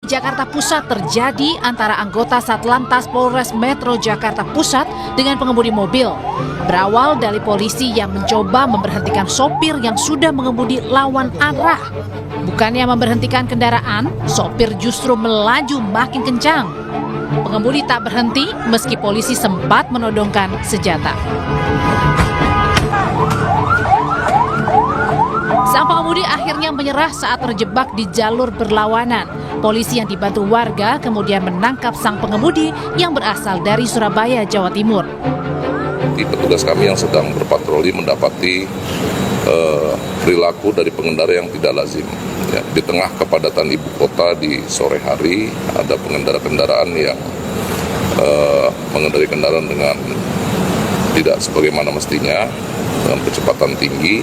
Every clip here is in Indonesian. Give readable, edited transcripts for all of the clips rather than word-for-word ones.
Jakarta Pusat terjadi antara anggota Satlantas Polres Metro Jakarta Pusat dengan pengemudi mobil. Berawal dari polisi yang mencoba memberhentikan sopir yang sudah mengemudi lawan arah. Bukannya memberhentikan kendaraan, sopir justru melaju makin kencang. Pengemudi tak berhenti meski polisi sempat menodongkan senjata. Sang pengemudi akhirnya menyerah saat terjebak di jalur berlawanan. Polisi yang dibantu warga kemudian menangkap sang pengemudi yang berasal dari Surabaya, Jawa Timur. Petugas kami yang sedang berpatroli mendapati perilaku dari pengendara yang tidak lazim. Ya, di tengah kepadatan ibu kota di sore hari, ada pengendara kendaraan yang mengendarai kendaraan dengan tidak sebagaimana mestinya, dengan kecepatan tinggi,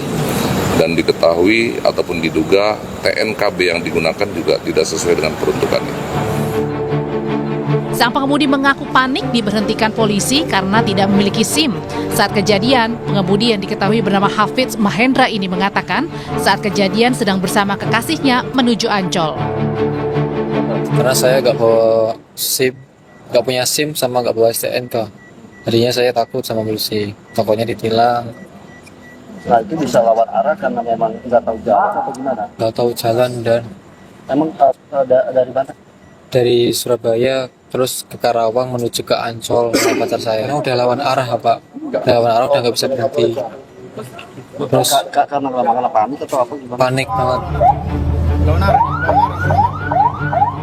dan diketahui ataupun diduga TNKB yang digunakan juga tidak sesuai dengan peruntukannya. Sang pengemudi mengaku panik diberhentikan polisi karena tidak memiliki SIM. Saat kejadian, pengemudi yang diketahui bernama Hafidz Mahendra ini mengatakan saat kejadian sedang bersama kekasihnya menuju Ancol. Karena saya nggak bawa SIM, nggak punya SIM sama nggak bawa STNK. Tadinya saya takut sama polisi, takutnya ditilang. Nah itu bisa lawan arah karena memang nggak tahu jalan atau gimana? Nggak tahu jalan dan Emang dari mana? dari Surabaya terus ke Karawang menuju ke Ancol sama pacar saya. Nah, udah lawan arah Pak, udah lawan arah udah nggak bisa berhenti. Terus Karena lama-lama panik atau apa gimana? panik banget.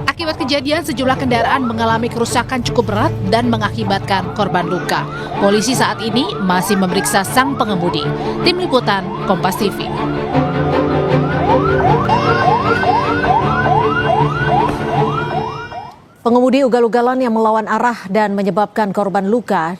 Akibat kejadian, sejumlah kendaraan mengalami kerusakan cukup berat dan mengakibatkan korban luka. Polisi saat ini masih memeriksa sang pengemudi. Tim Liputan, Kompas TV. Pengemudi ugal-ugalan yang melawan arah dan menyebabkan korban luka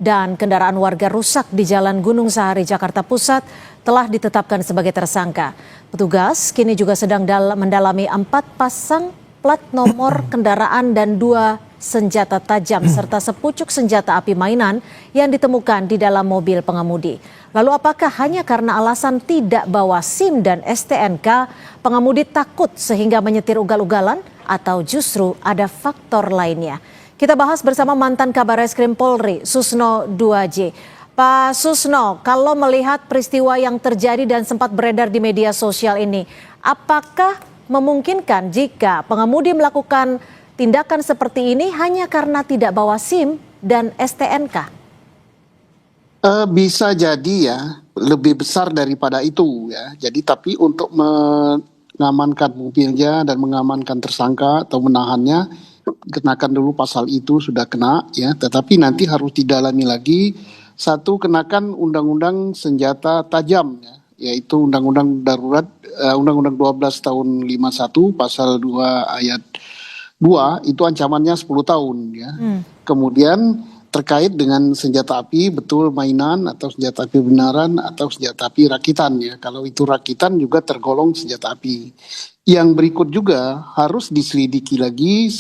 dan kendaraan warga rusak di Jalan Gunung Sahari, Jakarta Pusat telah ditetapkan sebagai tersangka. Petugas kini juga sedang mendalami 4 pasang plat nomor kendaraan dan 2 senjata tajam serta sepucuk senjata api mainan yang ditemukan di dalam mobil pengemudi. Lalu apakah hanya karena alasan tidak bawa SIM dan STNK, pengemudi takut sehingga menyetir ugal-ugalan atau justru ada faktor lainnya? Kita bahas bersama mantan Kabareskrim Polri, Susno 2J. Pak Susno, kalau melihat peristiwa yang terjadi dan sempat beredar di media sosial ini, apakah memungkinkan jika pengemudi melakukan tindakan seperti ini hanya karena tidak bawa SIM dan STNK? Bisa jadi ya, lebih besar daripada itu ya. Jadi tapi untuk mengamankan mobilnya dan mengamankan tersangka atau menahannya, kenakan dulu pasal itu sudah kena ya. Tetapi nanti harus didalami lagi. Satu, kenakan undang-undang senjata tajam ya, yaitu undang-undang darurat, undang-undang 12 tahun 51 pasal 2 ayat 2 itu ancamannya 10 tahun ya. Kemudian terkait dengan senjata api, betul mainan atau senjata api benaran atau senjata api rakitan ya. Kalau itu rakitan juga tergolong senjata api. Yang berikut juga harus diselidiki lagi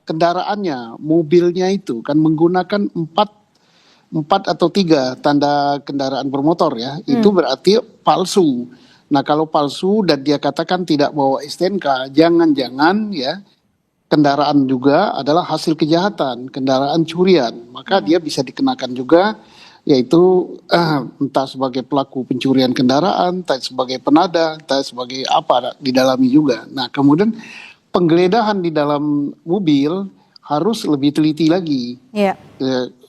kendaraannya, mobilnya itu kan menggunakan 4 atau 3 tanda kendaraan bermotor ya. Itu berarti palsu. Nah kalau palsu dan dia katakan tidak bawa STNK, jangan-jangan ya kendaraan juga adalah hasil kejahatan, kendaraan curian. Maka dia bisa dikenakan juga, yaitu entah sebagai pelaku pencurian kendaraan, entah sebagai penada, entah sebagai apa, didalami juga. Nah kemudian penggeledahan di dalam mobil harus lebih teliti lagi. Iya.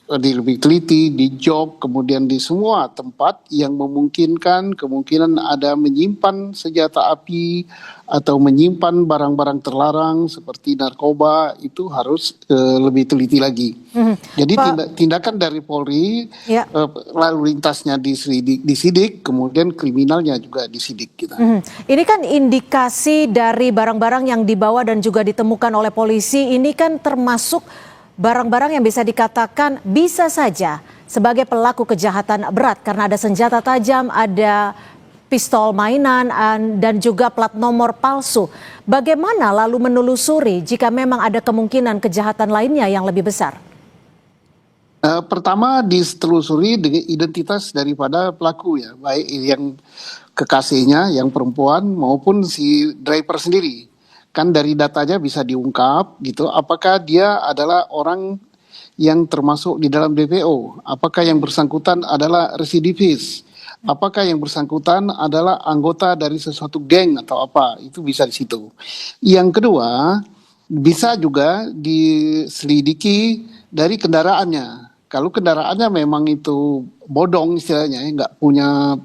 Lebih teliti di jok, kemudian di semua tempat yang memungkinkan kemungkinan ada menyimpan senjata api atau menyimpan barang-barang terlarang seperti narkoba, itu harus lebih teliti lagi. Jadi tindakan dari Polri, Ya. lalu lintasnya disidik, kemudian kriminalnya juga disidik kita. Ini kan indikasi dari barang-barang yang dibawa dan juga ditemukan oleh polisi, ini kan termasuk barang-barang yang bisa dikatakan bisa saja sebagai pelaku kejahatan berat karena ada senjata tajam, ada pistol mainan, dan juga plat nomor palsu. Bagaimana lalu menelusuri jika memang ada kemungkinan kejahatan lainnya yang lebih besar? Pertama ditelusuri dengan identitas daripada pelaku ya, baik yang kekasihnya yang perempuan maupun si driver sendiri. kan dari datanya bisa diungkap gitu, apakah dia adalah orang yang termasuk di dalam DPO, apakah yang bersangkutan adalah residivis, apakah yang bersangkutan adalah anggota dari sesuatu geng atau apa, itu bisa di situ. Yang kedua, bisa juga diselidiki dari kendaraannya. Kalau kendaraannya memang itu bodong istilahnya, nggak punya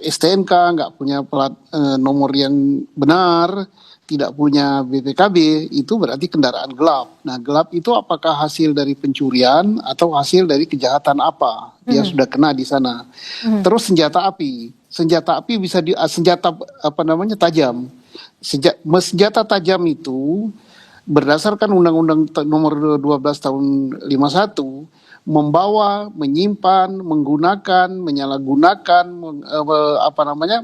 STNK, nggak punya plat nomor yang benar, tidak punya BPKB, itu berarti kendaraan gelap. Nah, gelap itu apakah hasil dari pencurian atau hasil dari kejahatan apa? Dia sudah kena di sana. Terus senjata api. Senjata api bisa senjata tajam. Senjata tajam itu berdasarkan Undang-Undang Nomor 12 Tahun 51 membawa, menyimpan, menggunakan, menyalahgunakan,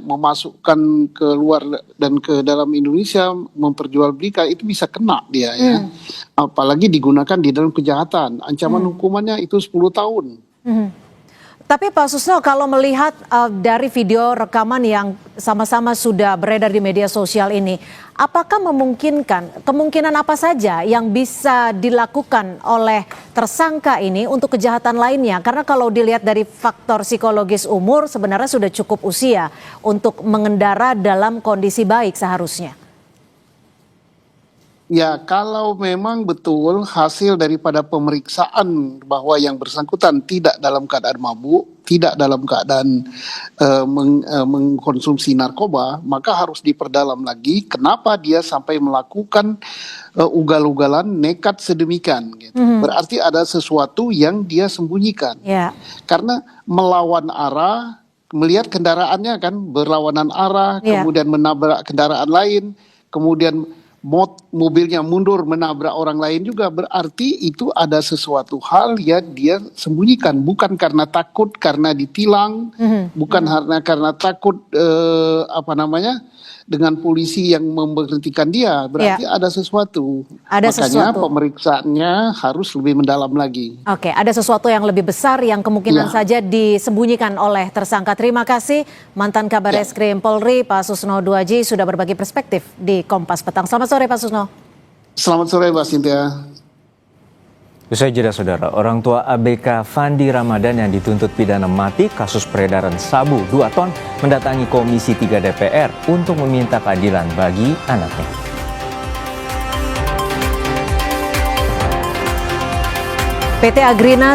memasukkan ke luar dan ke dalam Indonesia, memperjualbelikan, itu bisa kena dia ya. Apalagi digunakan di dalam kejahatan. Ancaman hukumannya itu 10 tahun. Tapi Pak Susno, kalau melihat dari video rekaman yang sama-sama sudah beredar di media sosial ini, apakah kemungkinan apa saja yang bisa dilakukan oleh tersangka ini untuk kejahatan lainnya? Karena kalau dilihat dari faktor psikologis umur, sebenarnya sudah cukup usia untuk mengendara dalam kondisi baik seharusnya. Ya, kalau memang betul hasil daripada pemeriksaan bahwa yang bersangkutan tidak dalam keadaan mabuk, tidak dalam keadaan mengkonsumsi narkoba, maka harus diperdalam lagi kenapa dia sampai melakukan ugal-ugalan nekat sedemikian. Gitu. Berarti ada sesuatu yang dia sembunyikan. Yeah. Karena melawan arah, melihat kendaraannya kan berlawanan arah, kemudian menabrak kendaraan lain, kemudian mobilnya mundur menabrak orang lain juga, berarti itu ada sesuatu hal yang dia sembunyikan, bukan karena takut karena ditilang, bukan karena takut dengan polisi yang memberhentikan dia, berarti ada sesuatu. Makanya pemeriksaannya harus lebih mendalam lagi. Oke, ada sesuatu yang lebih besar yang kemungkinan saja disembunyikan oleh tersangka. Terima kasih mantan Kabar Reskrim Polri Pak Susno Duaji sudah berbagi perspektif di Kompas Petang. Selamat sore Pak Susno. Selamat sore Mbak Cynthia. Usai jeda saudara, orang tua ABK Fandi Ramadan yang dituntut pidana mati kasus peredaran sabu 2 ton mendatangi Komisi 3 DPR untuk meminta keadilan bagi anaknya. PT Agrina